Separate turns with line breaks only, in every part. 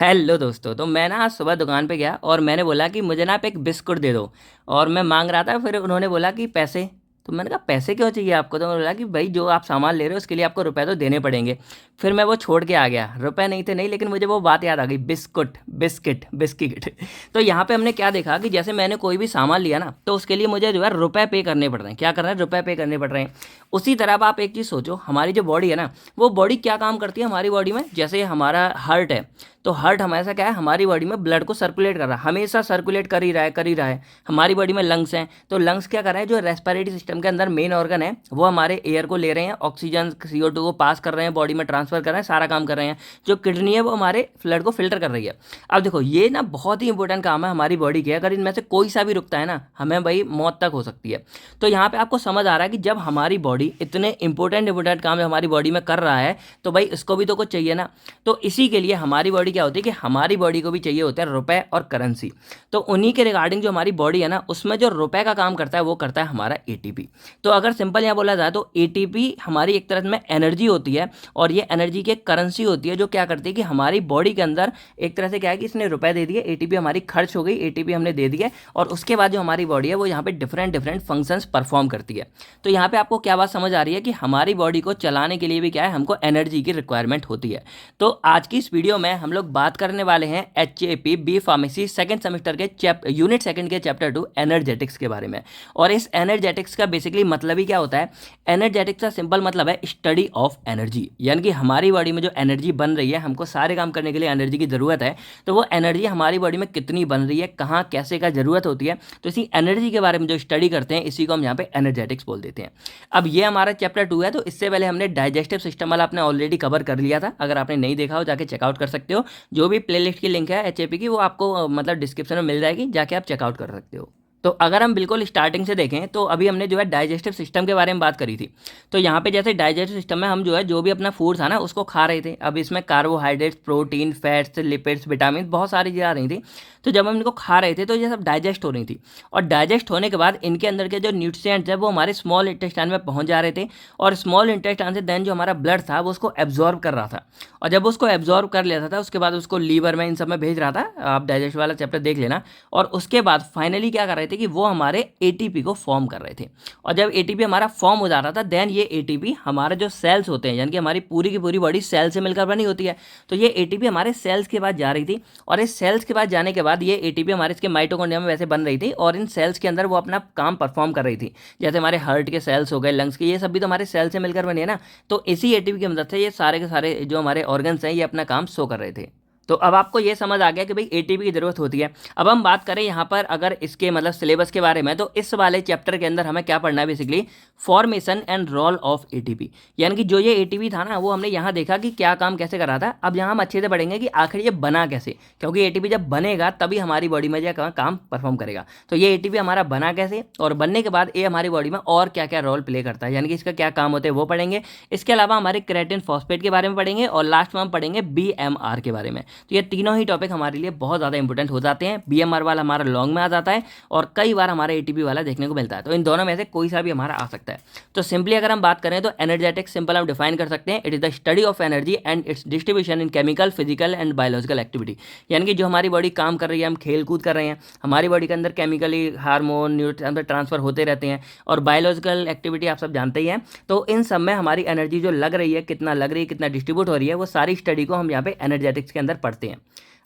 Hello दोस्तों। तो मैं ना आज सुबह दुकान पे गया और मैंने बोला कि मुझे ना आप एक बिस्कुट दे दो। और मैं मांग रहा था, फिर उन्होंने बोला कि पैसे। तो मैंने कहा पैसे क्यों चाहिए आपको? तो उन्होंने बोला कि भाई जो आप सामान ले रहे हो उसके लिए आपको रुपए तो देने पड़ेंगे। फिर मैं वो छोड़ के आ गया, रुपए नहीं थे नहीं, लेकिन मुझे वो बात याद आ गई, बिस्कुट बिस्किट बिस्किट। तो यहाँ पे हमने क्या देखा कि जैसे मैंने कोई भी सामान लिया ना, तो उसके लिए मुझे जो है रुपए पे करने पड़ रहे हैं। क्या कर रहे हैं? रुपए पे करने पड़ रहे हैं। उसी तरह अब आप एक चीज़ सोचो, हमारी जो बॉडी है ना, वो बॉडी क्या काम करती है हमारी बॉडी में। जैसे हमारा हार्ट है, तो हार्ट हमेशा क्या है, हमारी बॉडी में ब्लड को सर्कुलेट कर रहा है, हमेशा सर्कुलेट कर ही रहा है, कर ही रहा है। हमारी बॉडी में लंग्स हैं, तो लंग्स क्या कर रहे हैं, जो रेस्पिरेटरी सिस्टम के अंदर मेन ऑर्गन है, वो हमारे एयर को ले रहे हैं, ऑक्सीजन CO2 को पास कर रहे हैं, बॉडी में ट्रांसफर कर रहे हैं, सारा काम कर रहे हैं। जो किडनी है वो हमारे ब्लड को फिल्टर कर रही है। अब देखो, ये ना बहुत ही इंपॉर्टेंट काम है हमारी बॉडी के। अगर इनमें से कोई सा भी रुकता है ना, हमें भाई मौत तक हो सकती है। तो यहाँ पे आपको समझ आ रहा है कि जब हमारी बॉडी इतने इंपॉर्टेंट काम हमारी बॉडी में कर रहा है, तो भाई इसको भी तो कुछ चाहिए ना। तो इसी के लिए हमारी बॉडी क्या होती है कि हमारी बॉडी को भी चाहिए होता है रुपए और करेंसी। तो उन्हीं के रिगार्डिंग जो हमारी बॉडी है ना, उसमें जो रुपए का काम करता है वो करता है हमारा ATP। तो अगर सिंपल यहाँ बोला जाए तो ATP हमारी एक तरह में एनर्जी होती है, और ये एनर्जी की एक करेंसी होती है, जो क्या करती है कि हमारी बॉडी के अंदर एक तरह से क्या है कि इसने रुपए दे दिए, ATP हमारी खर्च हो गई, ATP हमने दे दिया, और उसके बाद जो हमारी बॉडी है वो यहाँ पे डिफरेंट डिफरेंट फंक्शंस परफॉर्म करती है। तो यहाँ पे आपको क्या बात समझ आ रही है कि हमारी बॉडी को चलाने के लिए भी क्या है, हमको एनर्जी की रिक्वायरमेंट होती है। तो आज की इस वीडियो में हम लोग बात करने वाले हैं HAP B pharmacy second semester के यूनिट सेकंड के चैप्टर 2 एनर्जेटिक्स के बारे में। और इस एनर्जेटिक्स का बेसिकली मतलब ही क्या होता है? एनर्जेटिक्स का सिंपल मतलब है स्टडी ऑफ एनर्जी, यानी कि हमारी बॉडी में जो एनर्जी बन रही है, हमको सारे काम करने के लिए एनर्जी की ज़रूरत है, तो वो एनर्जी हमारी बॉडी में कितनी बन रही है, कहाँ कैसे का ज़रूरत होती है, तो इसी एनर्जी के बारे में जो स्टडी करते हैं, इसी को हम यहाँ पे एनर्जेटिक्स बोल देते हैं। अब ये हमारा चैप्टर 2 है, तो इससे पहले हमने डाइजेस्टिव सिस्टम वाला आपने ऑलरेडी कवर कर लिया था। अगर आपने नहीं देखा हो, जाके चेकआउट कर सकते हो। जो भी प्लेलिस्ट की लिंक है HAP की, वो आपको मतलब डिस्क्रिप्शन में मिल जाएगी, जाके आप चेकआउट कर सकते हो। तो अगर हम बिल्कुल स्टार्टिंग से देखें, तो अभी हमने जो है डाइजेस्टिव सिस्टम के बारे में बात करी थी। तो यहाँ पे जैसे डाइजेस्टिव सिस्टम में हम जो है जो भी अपना फूड था ना, उसको खा रहे थे। अब इसमें carbohydrates, protein, fats, lipids, vitamin, बहुत सारी चीज़ें आ रही थी। तो जब हम इनको खा रहे थे, तो ये सब डाइजेस्ट हो रही थी। और डाइजेस्ट होने के बाद इनके अंदर के जो न्यूट्रिएंट्स है, वो हमारे स्मॉल इंटेस्टाइन में पहुँच जा रहे थे। और स्मॉल इंटेस्टाइन से देन जो हमारा ब्लड था, वो उसको एब्जॉर्ब कर रहा था। और जब उसको एब्जॉर्ब कर लेता था, उसके बाद उसको लीवर में, इन सब में भेज रहा था। आप डाइजेस्ट वाला चैप्टर देख लेना। और उसके बाद फाइनली क्या कर रहे थे कि वो हमारे ATP को फॉर्म कर रहे थे। और जब ATP हमारा फॉर्म हो जा रहा था, देन ये ATP हमारे जो सेल्स होते हैं, यानी कि हमारी पूरी की पूरी बॉडी सेल से मिलकर बनी होती है, तो ये ATP हमारे सेल्स के पास जा रही थी। और इस सेल्स के पास जाने के बाद ये ATP हमारे इसके माइटोकॉन्ड्रिया में वैसे बन रही थी, और इन सेल्स के अंदर वो अपना काम परफॉर्म कर रही थी। जैसे हमारे हार्ट के सेल्स हो गए, लंग्स के, ये सब भी तो हमारे सेल से मिलकर बनी है ना। तो इसी ATP की मदद से ये सारे के सारे जो हमारे ऑर्गन्स हैं, ये अपना काम शो कर रहे थे। तो अब आपको ये समझ आ गया कि भाई ATP की ज़रूरत होती है। अब हम बात करें यहाँ पर अगर इसके मतलब सिलेबस के बारे में, तो इस वाले चैप्टर के अंदर हमें क्या पढ़ना है basically? Formation and role of ATP। यानी कि जो ये ATP था ना, वो हमने यहाँ देखा कि क्या काम कैसे कर रहा था। अब यहाँ हम अच्छे से पढ़ेंगे कि आखिर ये बना कैसे, क्योंकि ATP जब बनेगा तभी हमारी बॉडी में जो काम परफॉर्म करेगा। तो ये ATP हमारा बना कैसे, और बनने के बाद ये हमारी बॉडी में और क्या क्या रोल प्ले करता है, यानी कि इसका क्या काम होते हैं, वो पढ़ेंगे। इसके अलावा हमारे क्रेटिन फॉस्फेट के बारे में पढ़ेंगे, और लास्ट में हम पढ़ेंगे BMR के बारे में। तो ये तीनों ही टॉपिक हमारे लिए बहुत ज़्यादा इंपॉर्टेंट हो जाते हैं। BMR वाला हमारा लॉन्ग में आ जाता है, और कई बार हमारा ATP वाला देखने को मिलता है। तो इन दोनों में से कोई सा भी हमारा आ सकता है। तो सिंपली अगर हम बात करें, तो एनर्जेटिक्स सिंपल हम डिफाइन कर सकते हैं, it is the study of energy and it's distribution in chemical, physical and biological activity. यानी कि जो हमारी बॉडी काम कर रही है, हम खेल कूद कर रहे हैं, हमारी बॉडी के अंदर केमिकली हार्मोन, न्यूट्रिएंट्स ट्रांसफर होते रहते हैं, और बायोलॉजिकल एक्टिविटी आप सब जानते ही हैं। तो इन सब में हमारी एनर्जी जो लग रही है, कितना लग रही है, कितना डिस्ट्रीब्यूट हो रही है, वो सारी स्टडी को हम यहाँ पे एनर्जेटिक्स के अंदर पढ़ते हैं।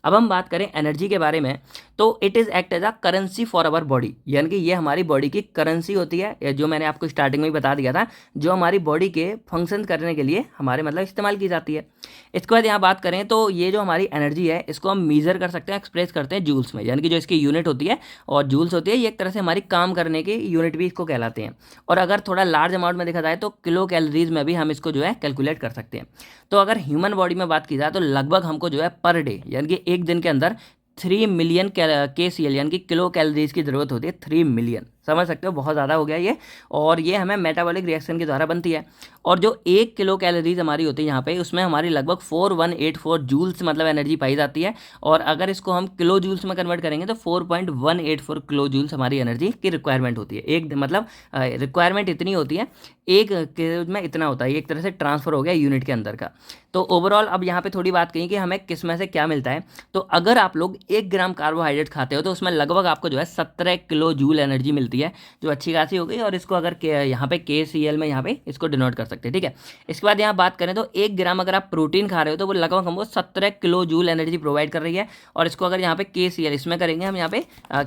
अब हम बात करें एनर्जी के बारे में, तो it is act as a currency for our body. यानी कि ये हमारी बॉडी की करेंसी होती है, जो मैंने आपको स्टार्टिंग में ही बता दिया था, जो हमारी बॉडी के फंक्शन करने के लिए हमारे मतलब इस्तेमाल की जाती है। इसके बाद यहाँ बात करें, तो ये जो हमारी एनर्जी है, इसको हम मीज़र कर सकते हैं, एक्सप्रेस करते हैं जूल्स में। यानी कि जो इसकी यूनिट होती है, और जूल्स होती है, ये एक तरह से हमारी काम करने की यूनिट भी इसको कहलाते हैं। और अगर थोड़ा लार्ज अमाउंट में देखा जाए, तो किलो कैलोरीज में भी हम इसको जो है कैलकुलेट कर सकते हैं। तो अगर ह्यूमन बॉडी में बात की जाए, तो लगभग हमको जो है पर डे, यानी कि एक दिन के अंदर 3 मिलियन KCl यानी कि किलो कैलोरीज की ज़रूरत होती है, 3 मिलियन। समझ सकते हो बहुत ज़्यादा हो गया ये। और ये हमें मेटाबॉलिक रिएक्शन के द्वारा बनती है। और जो 1 किलो कैलोरीज हमारी होती है यहाँ पे, उसमें हमारी लगभग 4184 जूल्स मतलब एनर्जी पाई जाती है। और अगर इसको हम किलो जूल्स में कन्वर्ट करेंगे तो 4.184 किलो जूल्स हमारी एनर्जी की रिक्वायरमेंट होती है। एक मतलब रिक्वायरमेंट इतनी होती है, एक किलो में इतना होता है, एक तरह से ट्रांसफर हो गया यूनिट के अंदर का। तो ओवरऑल अब यहाँ पे थोड़ी बात करें कि हमें किस में से क्या मिलता है। तो अगर आप लोग 1 ग्राम कार्बोहाइड्रेट खाते हो तो उसमें लगभग आपको जो है 17 किलो जूल एनर्जी मिलती है, जो अच्छी खासी हो गई। और इसको अगर यहाँ पे KCl में यहाँ पे इसको डिनोट कर सकते हैं, ठीक है। इसके बाद यहाँ बात करें तो 1 ग्राम अगर आप प्रोटीन खा रहे हो तो वो लगभग हमको 17 किलो जूल एनर्जी प्रोवाइड कर रही है। और इसको अगर यहाँ पे KCl इसमें करेंगे हम, यहाँ पे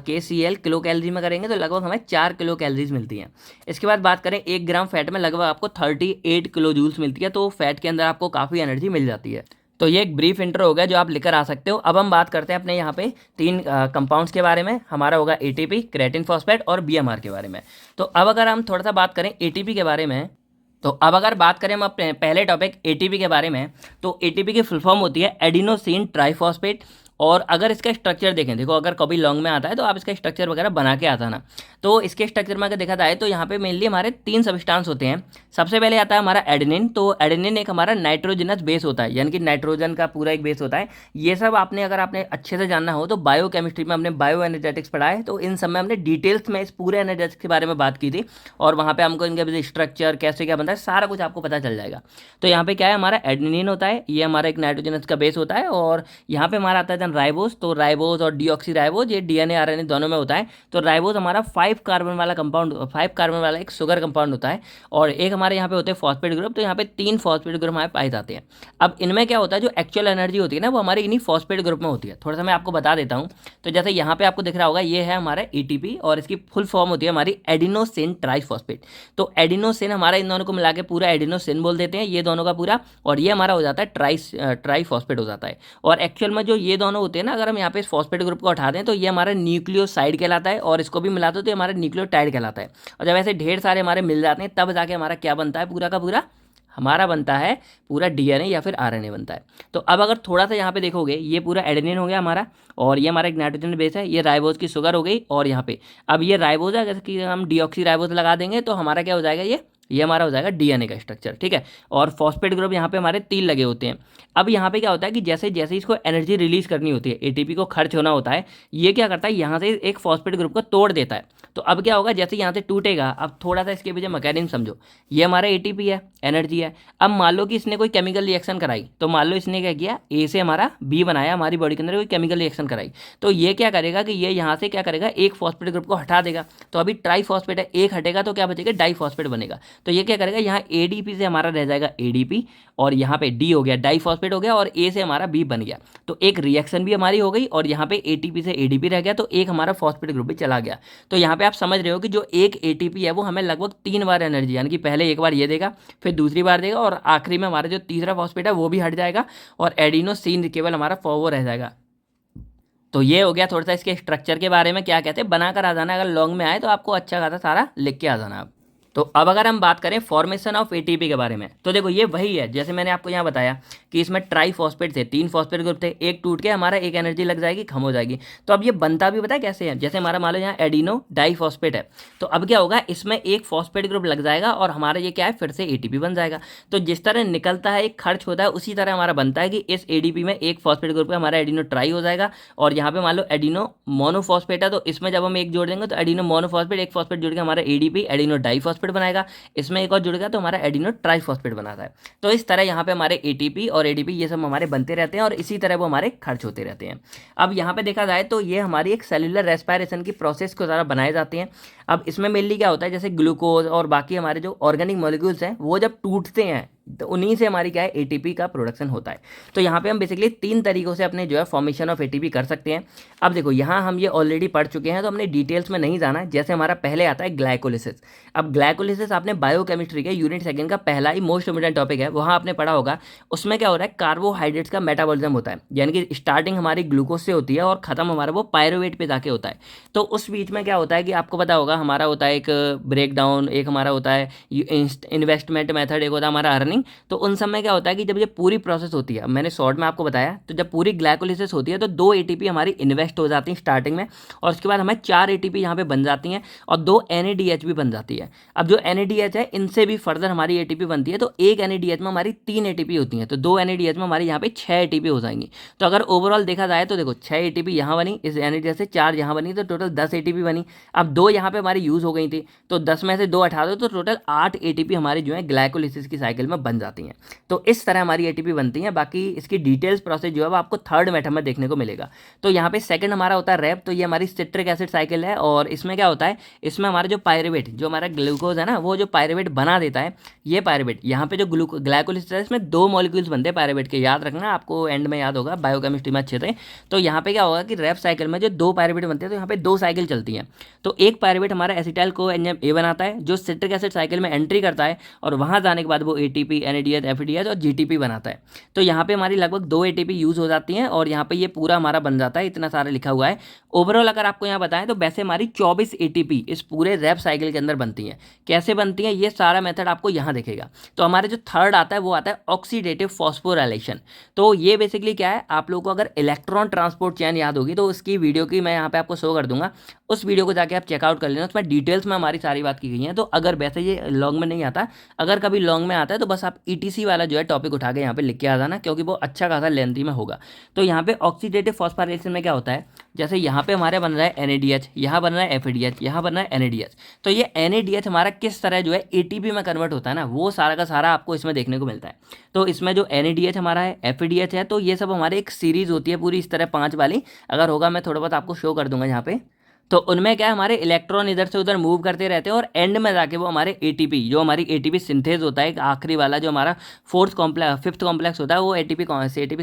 KCl किलो कैलोरी में करेंगे तो लगभग हमें 4 किलो कैलोरीज मिलती हैं। इसके बाद बात करें 1 ग्राम फैट में लगभग आपको 38 किलो जूल्स मिलती है, तो फैट के अंदर आपको काफ़ी एनर्जी मिल जाती है। तो ये एक ब्रीफ इंट्रो हो गया जो आप लेकर आ सकते हो। अब हम बात करते हैं अपने यहाँ पे 3 कंपाउंड्स के बारे में। हमारा होगा ATP, क्रेटिन फॉस्फेट और BMR के बारे में। तो अब अगर हम थोड़ा सा बात करें ATP के बारे में, तो अब अगर बात करें हम अपने पहले टॉपिक ATP के बारे में, तो ATP की फुल फॉर्म होती है एडिनोसिन ट्राइफॉस्फेट। और अगर इसका स्ट्रक्चर देखें, देखो अगर कभी लॉन्ग में आता है तो आप इसका स्ट्रक्चर वगैरह बना के आता ना। तो इसके स्ट्रक्चर में अगर देखा जाए तो यहाँ पे मेनली हमारे 3 सब्सटेंस होते हैं। सबसे पहले आता है हमारा एडेनिन। तो एडेनिन एक हमारा नाइट्रोजनस बेस होता है, यानी कि नाइट्रोजन का पूरा एक बेस होता है। ये सब अगर आपने अच्छे से जानना हो तो बायो केमिस्ट्री में हमने बायो एनर्जेटिक्स पढ़ा है, तो इन सब में हमने डिटेल्स में इस पूरे एनर्जेटिक्स के बारे में बात की थी। और वहाँ पर हमको इनके स्ट्रक्चर कैसे क्या बनता है सारा कुछ आपको पता चल जाएगा। तो यहाँ पे क्या है, हमारा एडेनिन होता है, ये हमारा एक नाइट्रोजनस का बेस होता है। और यहाँ पे हमारा आता है राइबोस। तो राइबोस और डीऑक्सी राइबोस ये DNA RNA दोनों में होता है। तो राइबोस हमारा 5 कार्बन वाला कंपाउंड, 5 कार्बन वाला एक शुगर कंपाउंड होता है। और एक हमारे यहाँ पे होते हैं फॉस्फेट ग्रुप। तो यहाँ पे 3 फॉस्फेट ग्रुप हमारे पाए जाते हैं। अब इनमें क्या होता है, जो एक्चुअल एनर्जी होती है ना वो हमारी इन्हीं फॉस्फेट ग्रुप में होती है। थोड़ा सा मैं आपको बता देता हूँ। तो जैसे यहाँ पे आपको दिख रहा होगा, ये है हमारा ATP और इसकी फुल फॉर्म होती है हमारी एडिनोसिन ट्राइफॉस्फेट। तो एडिनोसिन हमारा इन दोनों को मिला के पूरा एडिनोसिन बोल देते हैं, ये दोनों का पूरा। और ये हमारा हो जाता है ट्राइफॉस्फेट हो जाता है। और एक्चुअल में जो ये दोनों होते हैं ना, अगर हम यहाँ पे फॉस्फेट ग्रुप को उठा दें तो ये हमारा न्यूक्लियोसाइड कहलाता है। और इसको भी मिला दो तो ये हमारा न्यूक्लियोटाइड कहलाता है। और जब ऐसे ढेर सारे हमारे मिल जाते हैं तब जाके हमारा क्या बनता है, पूरा का पूरा हमारा बनता है पूरा DNA या फिर RNA बनता है। तो अब अगर थोड़ा सा यहाँ पे देखोगे, ये पूरा एडेनिन हो गया हमारा, और ये हमारा एक नाइट्रोजन बेस है, ये राइबोज की शुगर हो गई। और यहाँ पे अब ये राइबोज है, जैसे कि हम डीऑक्सी राइबोज लगा देंगे तो हमारा क्या हो जाएगा, ये हमारा हो जाएगा DNA का स्ट्रक्चर, ठीक है। और फॉस्फेट ग्रुप यहाँ पे हमारे 3 लगे होते हैं। अब यहाँ पे क्या होता है कि जैसे जैसे इसको एनर्जी रिलीज करनी होती है, ATP को खर्च होना होता है, ये क्या करता है, यहाँ से एक फॉस्फेट ग्रुप को तोड़ देता है। तो अब क्या होगा, जैसे यहाँ से टूटेगा, अब थोड़ा सा इसके पीछे मैकेनिज्म समझो। ये हमारा ATP है, एनर्जी है। अब मान लो कि इसने कोई केमिकल रिएक्शन कराई, तो मान लो इसने क्या किया, A से हमारा B बनाया, हमारी बॉडी के अंदर कोई केमिकल रिएक्शन कराई, तो ये क्या करेगा कि ये यहाँ से क्या करेगा, एक फॉस्फेट ग्रुप को हटा देगा। तो अभी ट्राइफॉस्फेट है, एक हटेगा तो क्या बचेगा, डाइफॉस्फेट बनेगा। तो ये क्या करेगा, यहाँ ADP से हमारा रह जाएगा ADP, और यहाँ पे D हो गया, डाइफॉस्फेट हो गया, और A से हमारा B बन गया। तो एक रिएक्शन भी हमारी हो गई, और यहाँ पे ATP से ADP रह गया, तो एक हमारा फॉस्फेट ग्रुप भी चला गया। तो यहाँ पे आप समझ रहे हो कि जो एक ATP है वो हमें लगभग 3 बार एनर्जी, यानी कि पहले एक बार ये देगा, फिर दूसरी बार देगा, और आखिरी में हमारा जो तीसरा फॉस्फेट है वो भी हट जाएगा, और एडिनोसिन केवल हमारा फॉरवर्ड रह जाएगा। तो ये हो गया थोड़ा सा इसके स्ट्रक्चर के बारे में, क्या कहते हैं, बनाकर आ जाना। अगर लॉन्ग में आए तो आपको अच्छा खासा सारा लिख के आ जाना आप। तो अब अगर हम बात करें फॉर्मेशन ऑफ ATP के बारे में, तो देखो ये वही है जैसे मैंने आपको यहाँ बताया कि इसमें ट्राइफॉस्फेट थे, 3 फॉस्फेट ग्रुप थे, एक टूट के हमारा एक एनर्जी लग जाएगी, खत्म हो जाएगी। तो अब ये बनता भी पता है कैसे है, जैसे हमारा मान लो यहाँ एडिनो डाइफॉस्फेट है, तो अब क्या होगा, इसमें एक फॉस्फेट ग्रुप लग जाएगा और हमारा ये क्या है, फिर से ATP बन जाएगा। तो जिस तरह निकलता है एक खर्च होता है, उसी तरह हमारा बनता है कि इस ADP में एक फॉस्फेट ग्रुप का हमारा एडिनो ट्राई हो जाएगा, और यहाँ पे मान लो एडिनो मोनोफॉस्फेट है, तो इसमें जब हम एक जोड़ देंगे तो एडिनो मोनोफॉस्फेट, एक फॉस्फेट जुड़ के हमारा ADP एडिनो डाइफॉस्फेट बनाएगा, इसमें एक और जुड़ गया तो हमारा एडिनो ट्राइफॉस्फेट बनाता है। तो इस तरह यहाँ पे हमारे ATP और ADP ये सब हमारे बनते रहते हैं, और इसी तरह वो हमारे खर्च होते रहते हैं। अब यहाँ पे देखा जाए तो ये हमारी एक सेलुलर रेस्पिरेशन की प्रोसेस को ज़्यादा बनाए जाते हैं। अब इसमें मेनली क्या होता है, जैसे ग्लूकोज और बाकी हमारे जो ऑर्गेनिक मॉलिक्यूल्स हैं वो जब टूटते हैं तो उन्हीं से हमारी क्या है, ATP का प्रोडक्शन होता है। तो यहाँ पे हम बेसिकली 3 तरीकों से अपने जो है फॉर्मेशन ऑफ ATP कर सकते हैं। अब देखो यहाँ हम ये ऑलरेडी पढ़ चुके हैं, तो हमने डिटेल्स में नहीं जाना। जैसे हमारा पहले आता है ग्लाइकोलिसिस। अब ग्लाइकोलिसिस आपने बायोकेमिस्ट्री के यूनिट 2 का पहला ही मोस्ट इम्पोर्टेंट टॉपिक है, वहाँ आपने पढ़ा होगा। उसमें क्या हो रहा है, कार्बोहाइड्रेट्स का मेटाबॉलिज्म होता है, यानी कि स्टार्टिंग हमारी ग्लूकोज से होती है और खत्म हमारा वो पायरुवेट पे जाके होता है। तो उस बीच में क्या होता है कि आपको पता होगा, हमारा होता है एक ब्रेक डाउन, एक हमारा होता है इन्वेस्टमेंट मेथड, एक होता है हमारा अर्निंग, टाइमिंग, तो उन समय क्या होता है कि जब ये पूरी प्रोसेस होती है, मैंने शॉर्ट में आपको बताया, तो जब पूरी ग्लाइकोलिसिस होती है तो 2 एटीपी हमारी इन्वेस्ट हो जाती हैं स्टार्टिंग में, और उसके बाद हमें 4 एटीपी यहाँ पे बन जाती हैं और 2 एनएडीएच भी बन जाती है। अब जो एनएडीएच है इनसे भी फर्दर हमारी एटीपी बनती है, तो एक एनएडीएच में हमारी 3 एटीपी होती हैं, तो 2 एनएडीएच में हमारी यहाँ पे 6 एटीपी हो जाएंगी। तो अगर ओवरऑल देखा जाए तो देखो 6 एटीपी यहाँ बनी, इस एनएडीएच से 4 यहाँ बनी, तो टोटल 10 एटीपी बनी। अब 2 यहाँ पे हमारी यूज़ हो गई थी, तो 10 में से 2 हटा दो तो टोटल 8 एटीपी हमारी जो है ग्लाइकोलिसिस की साइकिल में बन जाती हैं। तो इस तरह हमारी एटीपी बनती है। बाकी इसकी डिटेल्स प्रोसेस जो है वो आपको थर्ड मेथड में देखने को मिलेगा। तो यहाँ पे सेकंड हमारा होता है रैप, तो ये हमारी सिट्रिक एसिड साइकिल है, और इसमें क्या होता है, इसमें हमारा जो पायरुवेट, जो हमारा ग्लूकोज है ना, वो जो पायरुवेट बना देता है, ये पायरुवेट यहाँ पे जो ग्लाइकोलिसिस है इसमें 2 मॉलिक्यूल्स बनते हैं पायरुवेट के, याद रखना, आपको एंड में याद होगा, बायोकेमिस्ट्री में अच्छे थे। तो यहाँ पे क्या होगा कि रैप साइकिल में जो 2 पायरुवेट बनते हैं, तो यहाँ पे 2 साइकिल चलती हैं। तो एक पायरुवेट हमारा एसिटाइल को एंजाइम ए बनाता है जो सिट्रिक एसिड साइकिल में एंट्री करता है, और वहाँ जाने के बाद वो एटीपी, एनएडीएच, एफडीएच और जीटीपी बनाता है। तो यहाँ पे हमारी लगभग 2 एटीपी यूज़ हो जाती हैं, और यहाँ पे ये पूरा हमारा बन जाता है, इतना सारा लिखा हुआ है। ओवरऑल अगर आपको यहाँ बताएं तो वैसे हमारी 24 एटीपी इस पूरे रैप साइकिल के अंदर बनती हैं। कैसे बनती हैं ये सारा मेथड आपको यहाँ दिखेगा। तो हमारे जो थर्ड आता है वो आता है ऑक्सीडेटिव फॉस्फोराइलेशन। तो ये बेसिकली क्या है, आप लोगों को अगर इलेक्ट्रॉन ट्रांसपोर्ट चेन याद होगी तो उसकी वीडियो की मैं यहाँ पे आपको शो कर दूंगा, उस वीडियो को जाके आप चेकआउट कर लेना, उसमें डिटेल्स में हमारी सारी बात की गई है। तो अगर वैसे ये लॉन्ग में नहीं आता, अगर कभी लॉन्ग में आता है तो बस आप ईटीसी वाला जो है टॉपिक उठा के यहाँ पे लिख के आ जाना, क्योंकि वो अच्छा खासा लेंथी में होगा। तो यहाँ पे ऑक्सीडेटिव फॉस्फोराइलेशन में क्या होता है, जैसे यहाँ पे हमारे बन रहा है NADH, यहाँ बन रहा है FADH, यहाँ बन रहा है NADH। तो ये NADH हमारा किस तरह जो है ATP में कन्वर्ट होता है ना, वो सारा का सारा आपको इसमें देखने को मिलता है। तो इसमें जो NADH हमारा है, FADH है, तो ये सब हमारे एक सीरीज होती है पूरी इस तरह 5 वाली। अगर होगा मैं थोड़ा बहुत आपको शो कर दूंगा यहाँ पे। तो उनमें क्या है, हमारे इलेक्ट्रॉन इधर से उधर मूव करते रहते हैं, और एंड में जाके वो हमारे एटीपी, जो हमारी एटीपी सिंथेज होता है, आखिरी वाला जो हमारा फिफ्थ कॉम्प्लेक्स होता है, वो एटीपी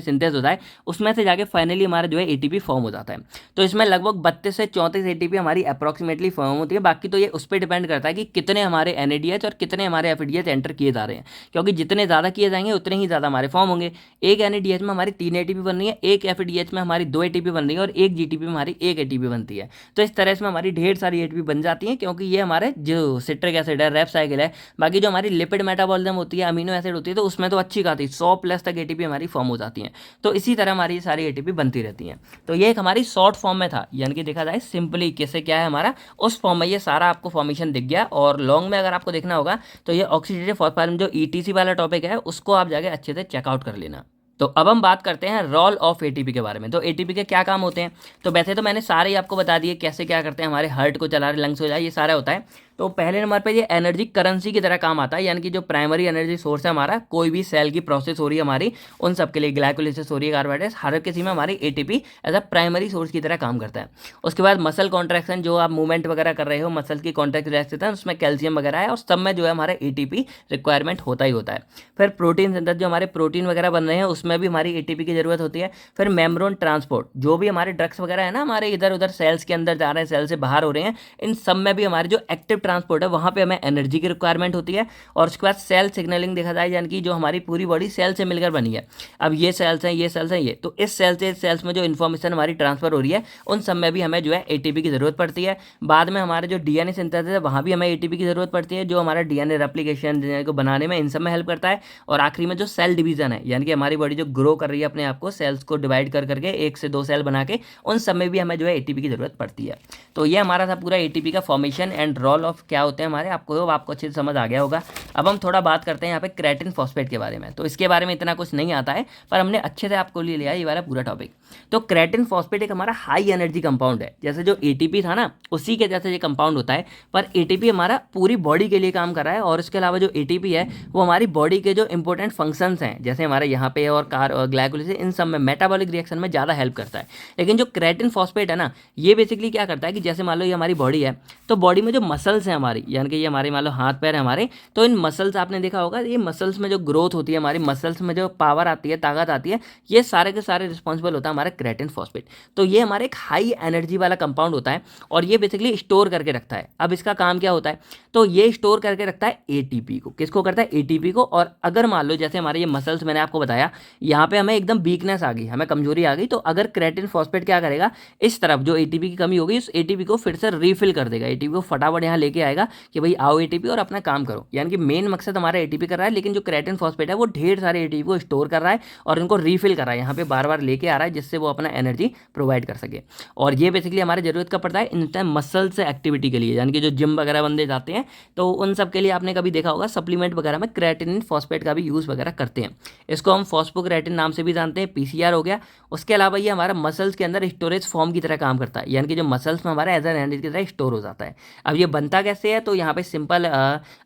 सिंथेज होता है, उसमें से जाके फाइनली हमारा जो है एटीपी फॉर्म हो जाता है। तो इसमें लगभग 32 से 34 एटीपी हमारी अप्रॉक्सीमेटली फॉर्म होती है। बाकी तो ये उस पर डिपेंड करता है कि कितने हमारे NADH और कितने हमारे FADH एंटर किए जा रहे हैं, क्योंकि जितने ज़्यादा किए जाएंगे उतने ही ज़्यादा हमारे फॉर्म होंगे। एक NADH में हमारी 3 एटीपी बन रही है, एक FADH में हमारी 2 एटीपी बन रही है, और एक जीटीपी में हमारी 1 एटीपी बनती है। तो इस तरह से हमारी ढेर सारी एटीपी बन जाती हैं, क्योंकि ये हमारे जो सिट्रिक एसिड है, रैप साइकिल है। बाकी जो हमारी लिपिड मेटाबॉलिज्म होती है, अमीनो एसिड होती है, तो उसमें तो अच्छी खासी 100+ तक एटीपी हमारी फॉर्म हो जाती हैं। तो इसी तरह हमारी सारी एटीपी बनती रहती हैं। तो ये एक हमारी शॉर्ट फॉर्म में था, यानी कि देखा जाए सिंपली कैसे क्या है हमारा, उस फॉर्म में ये सारा आपको फॉर्मेशन दिख गया। और लॉन्ग में अगर आपको देखना होगा तो ये ऑक्सीडेटिव फॉस्फोराइलेशन जो ETC वाला टॉपिक है, उसको आप जाके अच्छे से चेकआउट कर लेना। तो अब हम बात करते हैं रोल ऑफ एटीपी के बारे में। तो एटीपी के क्या काम होते हैं, तो वैसे तो मैंने सारे ही आपको बता दिए कैसे क्या करते हैं, हमारे हार्ट को चला रहे, लंग्स हो जाए, ये सारा होता है। तो पहले नंबर पे ये एनर्जी करेंसी की तरह काम आता है, यानी कि जो प्राइमरी एनर्जी सोर्स है हमारा, कोई भी सेल की प्रोसेस हो रही है हमारी, उन सब के लिए ग्लाइकोलिसिस हो रही है, कार्बोहाइड्रेट्स, हर किसी में हमारी ATP as a primary source की तरह काम करता है। उसके बाद मसल कॉन्ट्रैक्शन, जो आप मूवमेंट वगैरह कर रहे हो, मसल की कॉन्ट्रैक्शन, उसमें कैल्शियम वगैरह है, और सब में जो है हमारा एटीपी रिक्वायरमेंट होता ही होता है। फिर प्रोटीन सिंथेसिस, जो हमारे प्रोटीन वगैरह बन रहे हैं, उसमें भी हमारी एटीपी की जरूरत होती है। फिर मेम्ब्रेन ट्रांसपोर्ट, जो भी हमारे ड्रग्स वगैरह है ना, हमारे इधर उधर सेल्स के अंदर जा रहे हैं, सेल से बाहर हो रहे हैं, इन सब में भी हमारी जो एक्टिव ट्रांसपोर्ट है, वहाँ पे हमें एनर्जी की रिक्वायरमेंट होती है। और उसके बाद सेल सिग्नलिंग देखा जाए, यानी कि जो हमारी पूरी बॉडी सेल से मिलकर बनी है, अब ये सेल्स हैं, ये सेल्स हैं, ये, तो इस सेल से सेल्स में जो इन्फॉर्मेशन हमारी ट्रांसफर हो रही है, उन सब में भी हमें जो है एटीपी की जरूरत पड़ती है। बाद में हमारे जो डीएनए सिंथेसिस है, वहाँ भी हमें एटीपी की जरूरत पड़ती है, जो हमारा डीएनए रेप्लिकेशन को बनाने में, इन सब में हेल्प करता है। और आखिरी में जो सेल डिवीजन है, यानी कि हमारी बॉडी जो ग्रो कर रही है अपने आप को, सेल्स को डिवाइड कर करके 1 से 2 सेल बना के, उन सब में भी हमें जो है एटीपी की जरूरत पड़ती है। तो ये हमारा था पूरा एटीपी का फॉर्मेशन एंड रोल ऑफ क्या होते हैं हमारे, आपको अच्छे से समझ आ गया होगा। अब हम थोड़ा बात करते हैं यहाँ पे क्रेटिन फॉस्फेट के बारे में। तो इसके बारे में इतना कुछ नहीं आता है, पर हमने अच्छे से आपको लिए लिया ये वाला पूरा टॉपिक। तो क्रेटिन फॉस्फेट एक हमारा हाई एनर्जी कंपाउंड है, जैसे जो एटीपी था ना, उसी के जैसे ये कंपाउंड होता है, पर एटीपी हमारा पूरी बॉडी के लिए काम कर रहा है। और इसके अलावा जो एटीपी है वो हमारी बॉडी के जो इंपॉर्टेंट फंक्शंस हैं, जैसे हमारे यहाँ पे और ग्लाइकोलिसिस, इन सब में मेटाबॉलिक रिएक्शन में ज़्यादा हेल्प करता है। लेकिन जो क्रेटिन फॉस्फेट है ना, ये बेसिकली क्या करता है कि जैसे मान लो ये हमारी बॉडी है, तो बॉडी में जो मसल्स हैं हमारी, यानी कि ये हमारे मान लो हाथ पैर है हमारे, तो इन मसल्स आपने देखा होगा, ये मसल्स में जो ग्रोथ होती है, हमारी मसल्स में जो पावर आती है, ताकत आती है, ये सारे के सारे रिस्पॉन्सिबल होता है हमारा क्रेटिन फॉस्फेट। तो ये हमारे एक हाई एनर्जी वाला कंपाउंड होता है, और ये बेसिकली स्टोर करके रखता है। अब इसका काम क्या होता है, तो ये स्टोर करके रखता है एटीपी को। किसको करता है, एटीपी को। और अगर मान लो जैसे हमारे ये मसल्स मैंने आपको बताया, यहाँ पे हमें एकदम वीकनेस आ गई, हमें कमजोरी आ गई, तो अगर क्रेटिन फॉस्फेट क्या करेगा, इस तरफ जो एटीपी की कमी होगी, उस एटीपी को फिर से रीफिल कर देगा, एटीपी को फटाफट यहाँ लेके लेके आएगा कि भाई आओ एटीपी और अपना काम करो। यानी कि मेन मकसद हमारा एटीपी कर रहा है, लेकिन जो क्रेटिन फॉस्फेट है वो ढेर सारे एटीपी को स्टोर कर रहा है और उनको रीफिल कर रहा है, यहाँ पे बार बार लेके आ रहा है, जिससे वो अपना एनर्जी प्रोवाइड कर सके। और ये बेसिकली हमारे जरूरत का पड़ता है इन टाइम मसल्स एक्टिविटी के लिए, यानी कि जो जिम वगैरह बंदे जाते हैं तो उन सब के लिए आपने कभी देखा होगा सप्लीमेंट वगैरह में क्रेटिनिन फॉस्फेट का भी यूज़ वगैरह करते हैं। इसको हम फॉस्फोक्रेटिन नाम से भी जानते हैं, पीसीआर हो गया। उसके अलावा ये हमारा मसल्स के अंदर स्टोरेज फॉर्म की तरह काम करता है, यानी कि जो मसल्स में हमारा एज एन एनर्जी की तरह स्टोर हो जाता है। अब ये बनता कैसे है, तो यहाँ पे सिंपल,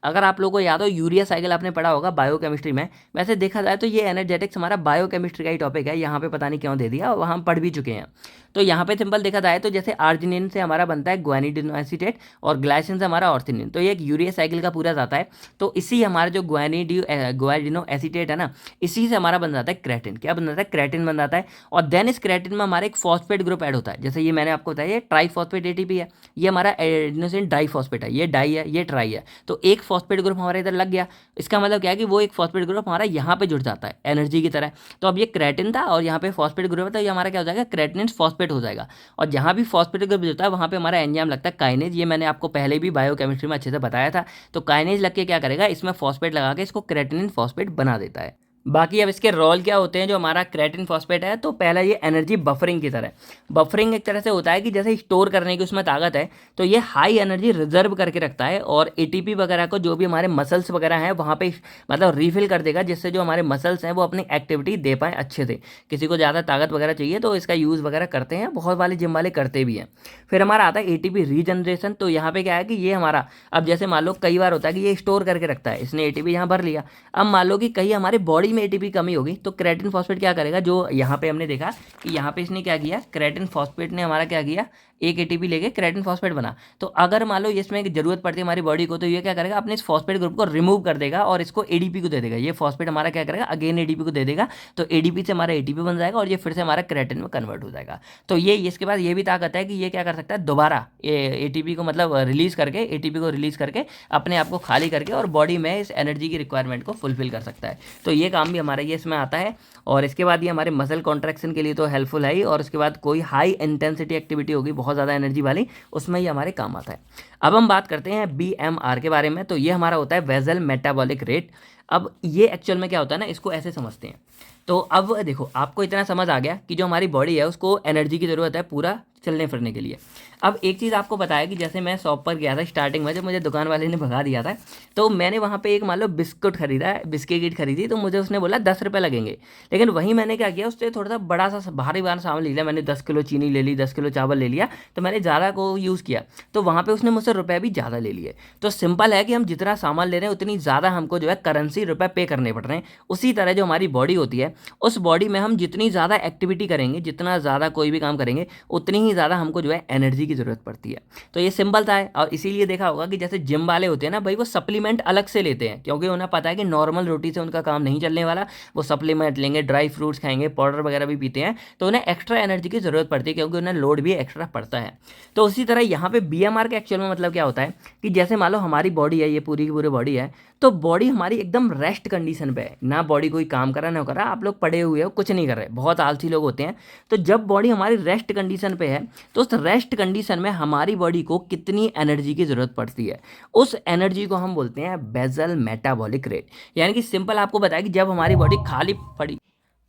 अगर आप लोगों को याद हो यूरिया साइकिल आपने पढ़ा होगा बायोकेमिस्ट्री में। वैसे देखा जाए तो ये एनर्जेटिक्स हमारा बायोकेमिस्ट्री का ही टॉपिक है, यहाँ पे पता नहीं क्यों दे दिया, वहाँ हम पढ़ भी चुके हैं। तो यहाँ पे सिंपल देखा जाए तो जैसे आर्जिनिन से हमारा बनता है ग्वानिडिनो एसीटेट और ग्लाइसिन से हमारा ऑर्थिनिन, तो ये एक यूरिया साइकिल का पूरा जाता है। तो इसी हमारा जो ग्वानिडिनो एसीटेट है ना, इसी से हमारा बन जाता है क्रेटिन। क्या बन जाता है, क्रेटिन बन जाता है। और देन इस क्रेटिन में हमारा एक फॉस्फेट ग्रुप ऐड होता है, जैसे ये मैंने आपको बताया ये ट्राईफॉस्फेट एटीपी है, ये हमारा एडिनोसिन डाईफॉस्फेट है, ये डाई है ये ट्राई है। तो एक फॉस्फेट ग्रुप हमारा इधर लग गया, इसका मतलब क्या है कि वो एक फॉस्फेट ग्रुप हमारा यहाँ पे जुड़ जाता है एनर्जी की तरह। तो अब ये क्रेटिन था और यहाँ पे फॉस्फेट ग्रुप है, तो ये हमारा क्या हो जाएगा, क्रेटिनिन फॉस्फेट हो जाएगा। और जहाँ भी फॉस्फेट ग्रुप होता है वहाँ पे हमारा एंजाइम लगता है काइनेज, ये मैंने आपको पहले भी बायोकेमिस्ट्री में अच्छे से बताया था। तो काइनेज लग के क्या करेगा, इसमें फॉस्फेट लगा के इसको क्रेटिनिन फॉस्फेट बना देता है। बाकी अब इसके रोल क्या होते हैं जो हमारा क्रेटिन फॉस्फेट है, तो पहला ये एनर्जी बफरिंग की तरह। बफरिंग एक तरह से होता है कि जैसे स्टोर करने की उसमें ताकत है, तो ये हाई एनर्जी रिजर्व करके रखता है और एटीपी वगैरह को जो भी हमारे मसल्स वगैरह हैं वहाँ पे मतलब रीफिल कर देगा, जिससे जो हमारे मसल्स हैं वो अपनी एक्टिविटी दे पाएँ अच्छे से। किसी को ज़्यादा ताकत वगैरह चाहिए तो इसका यूज़ वगैरह करते हैं, बहुत वाले जिम वाले करते भी हैं। फिर हमारा आता है एटीपी रीजनरेशन। तो यहाँ पे क्या है कि ये हमारा, अब जैसे मान लो कई बार होता है कि ये स्टोर करके रखता है, इसने एटीपी यहाँ भर लिया। अब मान लो कि कहीं हमारे बॉडी में एटीपी कमी होगी, तो क्रेटिन फॉस्फेट क्या करेगा, जो यहाँ पे हमने देखा कि यहाँ पे इसने क्या किया, क्रेटिन फॉस्फेट ने हमारा क्या किया, एक एटीपी लेके क्रेटिन फॉस्फेट बना। तो अगर मान लो इसमें जरूरत पड़ती है हमारी बॉडी को, तो ये क्या करेगा, अपने इस फॉस्फेट ग्रुप को रिमूव कर देगा और इसको एडीपी को दे देगा। ये फॉस्फेट हमारा क्या करेगा, अगेन एडीपी को दे देगा, तो एडीपी से हमारा एटीपी बन जाएगा और ये फिर से हमारा क्रेटिन में कन्वर्ट हो जाएगा। तो ये इसके बाद ये भी ताकत है कि ये क्या कर सकता है, दोबारा एटीपी को मतलब रिलीज करके, एटीपी को रिलीज करके अपने आप को खाली करके और बॉडी में इस एनर्जी की रिक्वायरमेंट को फुलफिल कर सकता है। तो ये काम भी हमारा ये इसमें आता है। और इसके बाद ये हमारे मसल कॉन्ट्रैक्शन के लिए तो हेल्पफुल है ही, और उसके बाद कोई हाई इंटेंसिटी एक्टिविटी होगी बहुत ज़्यादा एनर्जी वाली, उसमें ये हमारे काम आता है। अब हम बात करते हैं बीएमआर के बारे में। तो ये हमारा होता है बेसल मेटाबॉलिक रेट। अब ये एक्चुअल में क्या होता है ना, इसको ऐसे समझते हैं। तो अब देखो आपको इतना समझ आ गया कि जो हमारी बॉडी है उसको एनर्जी की ज़रूरत है पूरा चलने फिरने के लिए। अब एक चीज़ आपको बताया कि जैसे मैं शॉप पर गया था स्टार्टिंग में, जब मुझे दुकान वाले ने भगा दिया था, तो मैंने वहाँ पे एक मान लो बिस्कुट खरीदा, बिस्किट खरीदी, तो मुझे उसने बोला 10 रुपये लगेंगे। लेकिन वहीं मैंने क्या किया, उससे थोड़ा सा बड़ा सा भारी वाला सामान ले लिया, मैंने 10 किलो चीनी ले ली, 10 किलो चावल ले लिया, तो मैंने ज़्यादा को यूज़ किया, तो वहाँ पर उसने मुझसे रुपये भी ज़्यादा ले लिए। तो सिंपल है कि हम जितना सामान ले रहे हैं उतनी ज़्यादा हमको जो है करेंसी रुपये पे करने पड़ रहे हैं। उसी तरह जो हमारी बॉडी होती है, उस बॉडी में हम जितनी ज़्यादा एक्टिविटी करेंगे, जितना ज़्यादा कोई भी काम करेंगे, उतनी ही ज़्यादा हमको जो है एनर्जी की ज़रूरत पड़ती है। तो ये सिंपल था। और इसीलिए देखा होगा कि जैसे जिम वाले होते हैं ना भाई, वो सप्लीमेंट अलग से लेते हैं, क्योंकि उन्हें पता है कि नॉर्मल रोटी से उनका काम नहीं चलने वाला। वो सप्लीमेंट लेंगे, ड्राई फ्रूट्स खाएंगे, पाउडर वगैरह भी पीते हैं, तो उन्हें एक्स्ट्रा एनर्जी की ज़रूरत पड़ती है, क्योंकि उन्हें लोड भी एक्स्ट्रा पड़ता है। तो उसी तरह यहाँ पे बीएमआर का एक्चुअल में मतलब क्या होता है कि जैसे मान लो हमारी बॉडी है, ये पूरी की पूरी बॉडी है, तो बॉडी हमारी एकदम रेस्ट कंडीशन पे है ना, बॉडी कोई काम कर रहा ना कर रहा, आप लोग पड़े हुए हो कुछ नहीं कर रहे, बहुत आलसी लोग होते हैं। तो जब बॉडी हमारी रेस्ट कंडीशन पे है, तो उस रेस्ट कंडीशन में हमारी बॉडी को कितनी एनर्जी की ज़रूरत पड़ती है, उस एनर्जी को हम बोलते हैं बेसल मेटाबॉलिक रेट। यानी कि सिंपल आपको बताया कि जब हमारी बॉडी खाली पड़ी,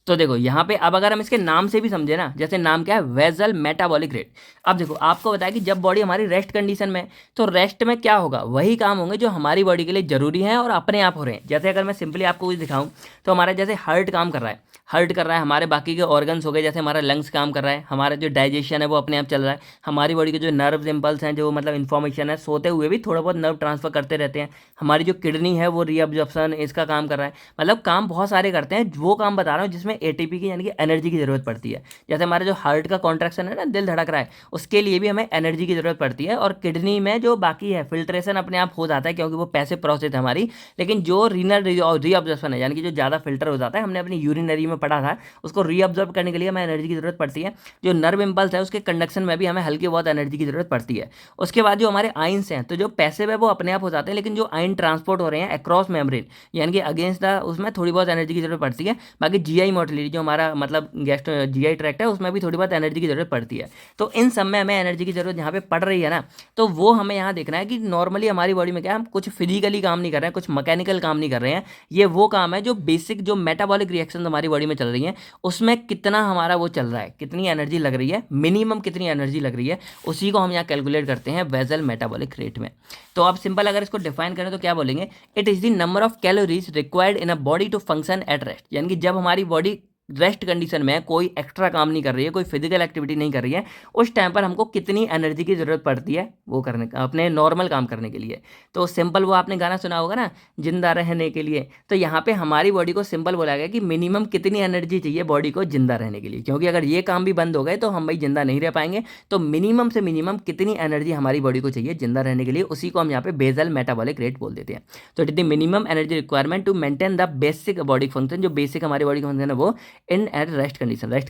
तो देखो यहाँ पे अब अगर हम इसके नाम से भी समझे ना, जैसे नाम क्या है, बेसल मेटाबॉलिक रेट। अब देखो आपको बताया कि जब बॉडी हमारी रेस्ट कंडीशन में, तो रेस्ट में क्या होगा, वही काम होंगे जो हमारी बॉडी के लिए जरूरी है और अपने आप हो रहे हैं। जैसे अगर मैं सिंपली आपको कुछ दिखाऊं, तो हमारा जैसे हार्ट काम कर रहा है, हार्ट कर रहा है, हमारे बाकी के ऑर्गन्स हो गए, जैसे हमारा लंग्स काम कर रहा है, हमारा जो डाइजेशन है वो अपने आप चल रहा है, हमारी बॉडी के जो नर्व्स इम्पल्स हैं, जो मतलब इन्फॉर्मेशन है, सोते हुए भी थोड़ा बहुत नर्व ट्रांसफर करते रहते हैं, हमारी जो किडनी है वो रीअब्जॉर्प्शन इसका काम कर रहा है, मतलब काम बहुत सारे करते हैं। वो काम बता रहा हूँ जिसमें एटीपी की यानी कि एनर्जी की ज़रूरत पड़ती है। जैसे हमारे जो हार्ट का कॉन्ट्रैक्शन है ना, दिल धड़क रहा है, उसके लिए भी हमें एनर्जी की ज़रूरत पड़ती है। और किडनी में जो बाकी है फिल्ट्रेशन अपने आप हो जाता है, क्योंकि वो पैसिव प्रोसेस है हमारी। लेकिन जो रीनल रीअब्जॉर्प्शन है, यानी कि जो ज़्यादा फिल्टर हो जाता है, हमने अपनी यूरिनरी में पढ़ा था, उसको रीअब्जॉर्ब करने के लिए हमें एनर्जी की जरूरत पड़ती है। जो नर्व इम्पल्स है उसके कंडक्शन में भी हमें हल्की बहुत एनर्जी की जरूरत पड़ती है। उसके बाद जो हमारे आइंस हैं, तो जो पैसिव है वो अपने आप हो जाते हैं, लेकिन जो आइन ट्रांसपोर्ट हो रहे हैं अक्रॉस मेम्ब्रेन यानी कि अगेंस्ट द, उसमें थोड़ी बहुत एनर्जी की जरूरत पड़ती है। बाकी जीआई मोटिलिटी जो हमारा मतलब गेस्ट जीआई ट्रैक्ट है उसमें भी थोड़ी बहुत एनर्जी की जरूरत पड़ती है। तो इन सब में हमें एनर्जी की जरूरत यहाँ पे पड़ रही है ना, तो वो हमें यहाँ देखना है कि नॉर्मली हमारी बॉडी में क्या है, हम कुछ फिजिकली काम नहीं कर रहे हैं, कुछ मैकेनिकल काम नहीं कर रहे हैं। ये वो काम है जो बेसिक जो मेटाबॉलिक रिएक्शन हमारी बॉडी में चल रही है उसमें कितना हमारा वो चल रहा है, कितनी एनर्जी लग रही है, मिनिमम कितनी एनर्जी लग रही है, उसी को हम यहाँ कैलकुलेट करते हैं बेसल मेटाबॉलिक रेट में। तो आप सिंपल अगर इसको डिफाइन करें तो क्या बोलेंगे, it is the number of calories required in a body to function at rest. यानी कि जब हमारी बॉडी रेस्ट कंडीशन में कोई एक्स्ट्रा काम नहीं कर रही है, कोई फिजिकल एक्टिविटी नहीं कर रही है, उस टाइम पर हमको कितनी एनर्जी की जरूरत पड़ती है वो करने का, अपने नॉर्मल काम करने के लिए। तो सिंपल वो आपने गाना सुना होगा ना, जिंदा रहने के लिए। तो यहाँ पे हमारी बॉडी को सिंपल बोला गया कि मिनिमम कितनी एनर्जी चाहिए बॉडी को जिंदा रहने के लिए, क्योंकि अगर ये काम भी बंद हो गए तो हम भाई जिंदा नहीं रह पाएंगे। तो मिनिमम से मिनिमम कितनी एनर्जी हमारी बॉडी को चाहिए जिंदा रहने के लिए, उसी को हम यहाँ पे बेसल मेटाबॉलिक रेट बोल देते हैं। तो it is the minimum energy requirement to maintain the basic body function, जो बेसिक हमारी बॉडी का फंक्शन है वो इन एट रेस्ट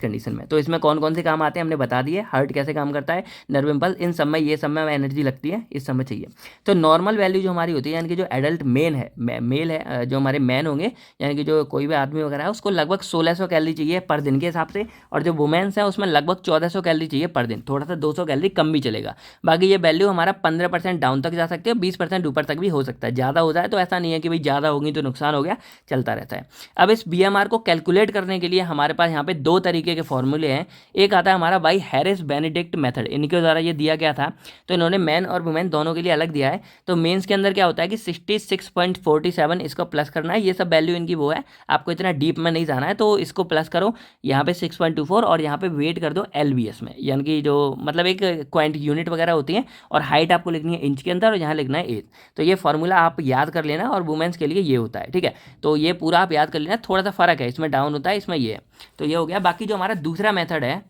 कंडीशन में। तो इसमें कौन कौन से काम आते हैं हमने बता दिए, हार्ट कैसे काम करता है, नर्व इम्पल्स, इन सब में ये सब में एनर्जी लगती है, इस सब में चाहिए। तो नॉर्मल वैल्यू जो हमारी होती है, यानी कि जो एडल्ट मेल है, जो हमारे मैन होंगे, यानी कि जो कोई भी आदमी वगैरह है, उसको लगभग 1600 कैलोरी चाहिए पर दिन के हिसाब से। और जो वुमेन्स है उसमें लगभग 1400 कैलोरी चाहिए पर दिन, थोड़ा सा 200 कैलोरी कम भी चलेगा। बाकी ये वैल्यू हमारा 15% डाउन तक जा सकती है, 20% ऊपर तक भी हो सकता है। ज़्यादा हो जाए तो ऐसा नहीं है कि भाई ज़्यादा होगी तो नुकसान हो गया, चलता रहता है। अब इस BMR को कैलकुलेट करने के लिए हमारे पास यहाँ पे दो तरीके के फॉर्मूले हैं। एक आता है हमारा बाई हैरिस बेनेडिक्ट मेथड, इनके द्वारा ये दिया गया था। तो इन्होंने मैन और वुमेन दोनों के लिए अलग दिया है। तो मेंस के अंदर क्या होता है कि 66.47 इसको प्लस करना है, ये सब वैल्यू इनकी वो है, आपको इतना डीप में नहीं जाना है। तो इसको प्लस करो यहाँ पे 6.24 और यहाँ पे वेट कर दो LBS में, यानी कि जो मतलब एक क्वांट यूनिट वगैरह होती है। और हाइट आपको लिखनी है इंच के अंदर और यहाँ लिखना है एज। तो ये फॉर्मूला आप याद कर लेना, और वुमेन्स के लिए ये होता है, ठीक है। तो ये पूरा आप याद कर लेना, थोड़ा सा फर्क है, इसमें डाउन होता है, इसमें ये है। तो ये हो गया। बाकी जो हमारा दूसरा मेथड है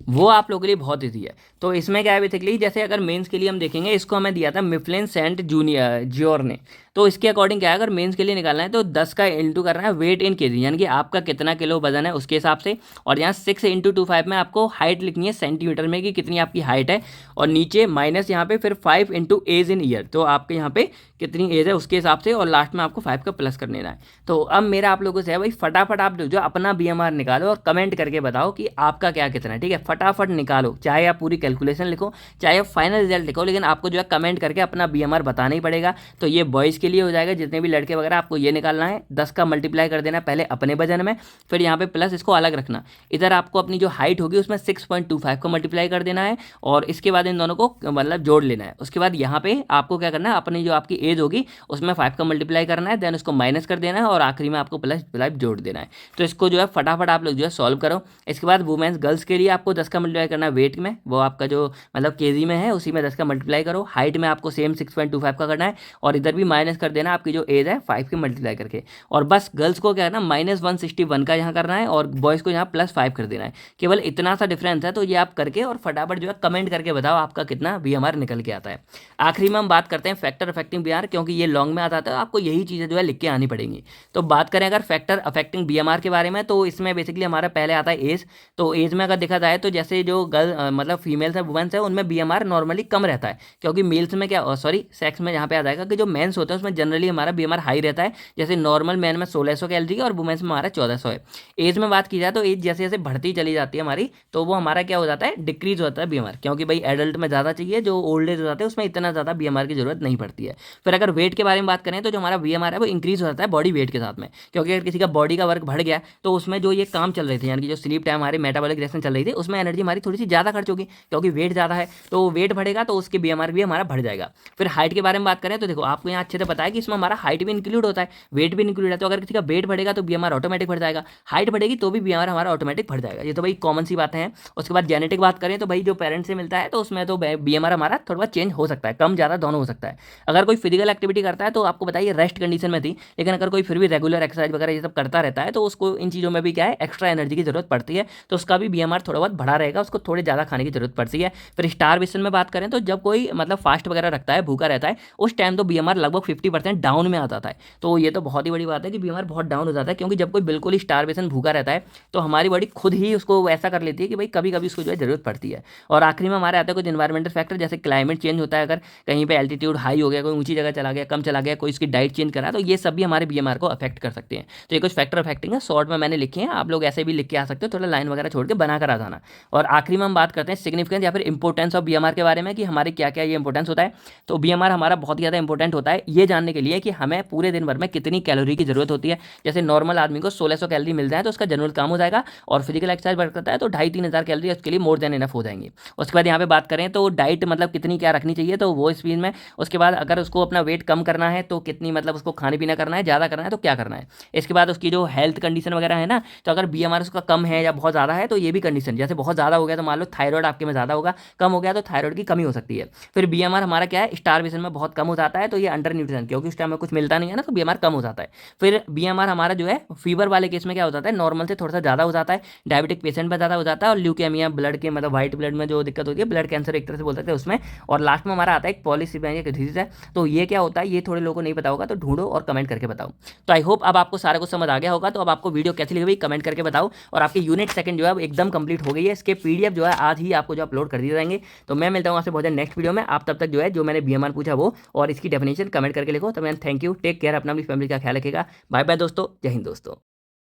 वो आप लोगों के लिए बहुत ईजी है। तो इसमें क्या है बेसिकली, जैसे अगर मेंस के लिए हम देखेंगे, इसको हमें दिया था मिफ्लिन सेंट जूनियर जियोर ने। तो इसके अकॉर्डिंग क्या है, अगर मेंस के लिए निकालना है तो 10 का इंटू करना है वेट इन केजी, यानी कि आपका कितना किलो वजन है उसके हिसाब से। और यहाँ 6 × 25 में आपको हाइट लिखनी है सेंटीमीटर में कि कितनी आपकी हाइट है, और नीचे माइनस यहाँ पे फिर 5 × एज इन ईयर, तो आपके यहाँ पे कितनी एज है उसके हिसाब से, और लास्ट में आपको 5 का प्लस कर देना है। तो अब मेरा आप लोगों से है भाई, फटाफट आप जो अपना BMR निकालो और कमेंट करके बताओ कि आपका क्या कितना है, ठीक है। फटाफट निकालो, चाहे आप पूरी कैलकुलेशन लिखो, चाहे आप फाइनल रिजल्ट लिखो, लेकिन आपको जो है कमेंट करके अपना BMR बताना ही पड़ेगा। तो ये बॉयज़ के लिए हो जाएगा, जितने भी लड़के वगैरह, आपको ये निकालना है, 10 का मल्टीप्लाई कर देना पहले अपने वजन में, फिर यहाँ पे प्लस इसको अलग रखना। इधर आपको अपनी जो हाइट होगी उसमें 6.25 को मल्टीप्लाई कर देना है, और इसके बाद इन दोनों को मतलब जोड़ लेना है। उसके बाद यहाँ पे आपको क्या करना है, अपनी जो आपकी एज होगी उसमें 5 का मल्टीप्लाई करना है, देन उसको माइनस कर देना है, और आखिरी में आपको प्लस 5 जोड़ देना है। तो इसको जो है फटाफट आप लोग जो है सॉल्व करो। इसके बाद वुमेन्स गर्ल्स के लिए आपको 10 का मल्टीप्लाई करना है वेट में, वो आपका जो मतलब केजी में है उसी में 10 का मल्टीप्लाई करो। हाइट में आपको सेम 6.25 का करना है, और इधर भी माइनस कर देना आपकी जो एज है 5 के मल्टीप्लाई करके। और बस गर्ल्स को क्या है ना, -161 का यहाँ करना है, और बॉयज़ को यहाँ +5 कर देना है। केवल इतना सा डिफरेंस है। तो ये आप करके और फटाफट जो है कमेंट करके बताओ आपका कितना BMR निकल के आता है। आखिरी में हम बात करते हैं फैक्टर अफेक्टिंग BMR, क्योंकि ये लॉन्ग में आता है, आपको यही चीज़ें जो है लिख के आनी पड़ेंगी। तो बात करें अगर फैक्टर अफेक्टिंग BMR के बारे में, तो इसमें बेसिकली हमारा पहले आता है एज। तो एज में अगर देखा जाए तो जैसे जो गर्ल मतलब फीमेल्स है, वुमेन्स है, उनमें BMR नॉर्मली कम रहता है, क्योंकि मेल्स में क्या सेक्स में यहाँ पे आ जाएगा कि जो मेंस होते हैं उसमें जनरली हमारा BMR हाई रहता है। जैसे नॉर्मल मैन में 1600 कैलोरी है और वुमेन्स में हमारा 1400 है। एज में बात की जाए तो एज जैसे जैसे बढ़ती चली जाती है हमारी, तो वो हमारा क्या हो जाता है, डिक्रीज होता है BMR, क्योंकि भाई एडल्ट में ज़्यादा चाहिए, जो ओल्ड एज हो जाते हैं उसमें इतना ज़्यादा BMR की जरूरत नहीं पड़ती है। फिर अगर वेट के बारे में बात करें तो जो हमारा BMR है वो इंक्रीज हो जाता है बॉडी वेट के साथ में, क्योंकि अगर किसी का बॉडी का वर्क बढ़ गया तो उसमें जो ये काम चल रहे थे, यानी कि जो स्लीप टाइम हमारी मेटाबॉलिक रिएक्शन चल रही थी, उसमें एनर्जी हमारी थोड़ी सी ज़्यादा खर्च होगी, क्योंकि वेट ज़्यादा है। तो वेट बढ़ेगा तो उसके BMR भी हमारा बढ़ जाएगा। फिर हाइट के बारे में बात करें तो देखो आपको यहाँ अच्छे से पता है कि इसमें हमारा हाइट भी इंक्लूड होता है, वेट भी इंक्लूड है। तो अगर किसी का वेट बढ़ेगा तो BMR ऑटोमेटिक बढ़ जाएगा, हाइट बढ़ेगी तो भी BMR हमारा ऑटोमेटिक बढ़ जाएगा। ये तो भाई कॉमन सी बातें हैं। उसके बाद जेनेटिक बात करें तो भाई जो पेरेंट्स से मिलता है तो उसमें तो BMR हमारा थोड़ा बहुत चेंज हो सकता है, कम ज़्यादा दोनों हो सकता है। अगर कोई फिजिकल एक्टिविटी करता है तो आपको बताइए रेस्ट कंडीशन में थी, लेकिन अगर कोई फिर भी रेगुलर एक्सरसाइज वगैरह ये सब करता रहता है तो उसको इन चीज़ों में भी क्या है, एक्स्ट्रा एनर्जी की जरूरत पड़ती है, तो उसका भी BMR थोड़ा बहुत बढ़ा रहेगा, उसको थोड़े ज़्यादा खाने की जरूरत पड़ती है। फिर स्टारवेशन में बात करें तो जब कोई मतलब फास्ट वगैरह रखता है, भूखा रहता है, उस टाइम तो BMR लगभग 50% डाउन में आ जाता है। तो ये तो बहुत ही बड़ी बात है कि बीएमआर बहुत डाउन हो जाता है, क्योंकि जब कोई बिल्कुल ही स्टारवेशन भूखा रहता है तो हमारी बॉडी खुद ही उसको ऐसा कर लेती है कि भाई कभी कभी उसको जो है ज़रूरत पड़ती है। और आखिरी में हमारे आते हैं कुछ इन्वायरमेंटल फैक्टर, जैसे क्लाइमेट चेंज होता है, अगर कहीं पे एल्टीट्यूड हाई हो गया, कोई ऊंची जगह चला गया, कम चला गया, कोई इसकी डाइट चेंज करा, तो ये सब भी हमारे बीएमआर को अफेक्ट कर सकते हैं। तो ये कुछ फैक्टर अफेक्टिंग है, शॉर्ट में मैंने लिखे हैं, आप लोग ऐसे भी लिख के आ सकते हो, थोड़ा लाइन वगैरह छोड़ के बना कर आ जाना। और आखिरी में हम बात करते हैं सिग्निफिकेंस या फिर इंपॉर्टेंस ऑफ बीएमआर के बारे में, कि हमारे क्या क्या ये इंपॉर्टेंस होता है। तो बीएमआर हमारा बहुत ही ज़्यादा इंपॉर्टेंट होता है ये जानने के लिए कि हमें पूरे दिन भर में कितनी कैलोरी की जरूरत होती है। जैसे नॉर्मल आदमी को 1600 कैलोरी मिल जाए तो उसका जनरल काम हो जाएगा, और फिजिकल एक्सरसाइज वर्क करता है तो 2,500-3,000 कैलोरी उसके लिए मोर देन इनफ हो जाएंगी। उसके बाद यहाँ पे बात करें तो डाइट मतलब कितनी क्या रखनी चाहिए, तो वो इस चीज़ में। उसके बाद अगर उसको अपना वेट कम करना है तो कितनी मतलब उसको खाने पीना करना है, ज़्यादा करना है तो क्या करना है। इसके बाद उसकी जो हेल्थ कंडीशन वगैरह है ना, तो अगर बीएमआर उसका कम है या बहुत ज़्यादा है तो ये भी कंडीशन, जैसे बहुत ज़्यादा हो गया तो मान लो थायराइड आपके में ज़्यादा होगा, कम हो गया तो थायराइड की कमी हो सकती है। फिर बीएमआर हमारा क्या है, स्टारवेशन में बहुत कम हो जाता है, तो ये अंडर न्यूट्रिशन, क्योंकि उस टाइम में कुछ मिलता नहीं है ना, तो बीएमआर कम हो जाता है। फिर बीएमआर हमारा जो है फीवर वाले केस में क्या हो जाता है, नॉर्मल से थोड़ा सा ज़्यादा हो जाता है, डायबिटिक पेशेंट में ज़्यादा हो जाता है, और ल्यूकेमिया ब्लड के मतलब व्हाइट ब्लड में जो दिक्कत होती है, ब्लड कैंसर एक तरह से बोल सकते हैं उसमें। और लास्ट में हमारा आता है एक पॉलीसिस्टिक डिजीज है। तो ये क्या होता है, ये थोड़े लोगों को नहीं पता होगा, तो ढूंढो और कमेंट करके बताओ। तो आई होप अब आपको सारा कुछ समझ आ गया होगा। तो अब आपको वीडियो कैसी लगी भाई कमेंट करके बताओ। और आपकी यूनिट सेकंड जो है एकदम कंप्लीट हो गई है, इसके पीडीएफ जो है आज ही आपको जो अपलोड कर दिए जाएंगे। तो मैं मिलता हूँ आपसे बहुत नेक्स्ट वीडियो में। आप तब तक जो है जो मैंने बीएमआर पूछा वो और इसकी डेफिनेशन कमेंट करके लिखो। तो मैं थैंक यू, टेक केयर, अपना अपनी फैमिली का ख्याल रखिएगा। बाय बाय दोस्तों, जय हिंद दोस्तों।